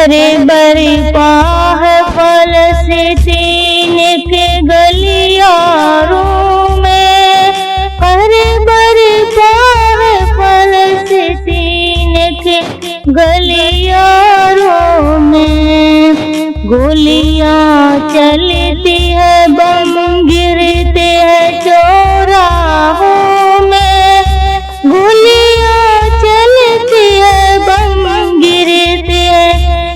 कहरे बरपा है फलस्तीन के गलियारों में, कहरे बरपा है फलस्तीन के गलियारों में। गोलियां चलती है, बम गिरते हैं चौराहों में, गोलियां चलती है, बम गिरते हैं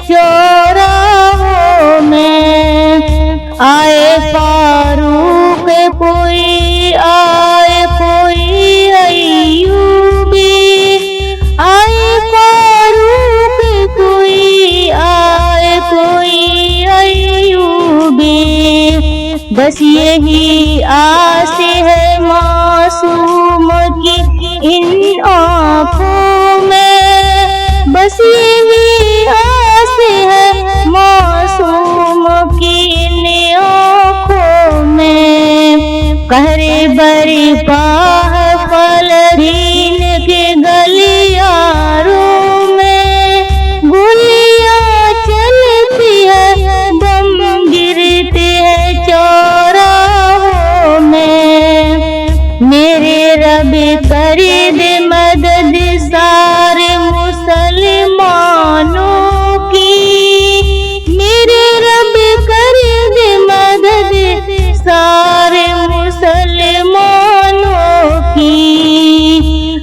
चौराहों में। आए फारूक कोई, आए कोई अय्यूबी, आए फारूक कोई, आए कोई अय्यूबी। बस यही आस है मासूम की इन आँखों में, बस यही आस है मासूम की इन आँखों में। कहरे बरपा है फलस्तीन के गलियारों में, गोलियां चलती है, बम गिरते हैं चौराहों में। मेरे रब कर दे मदद सारे मुसलमानों की, मेरे रब कर दे मदद सारे मुसलमानों की।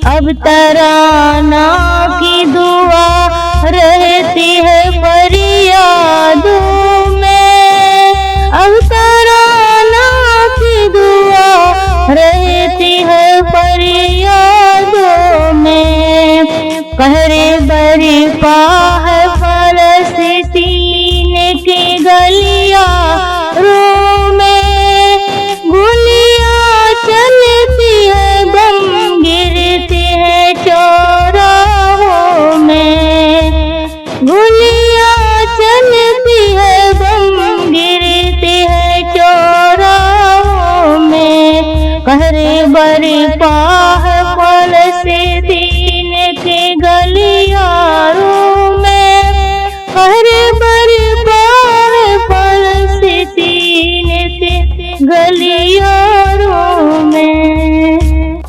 अब तराना की दुआ रहती है फरियादों में, अब तराना की दुआ रहती है फरियादों में। कहरे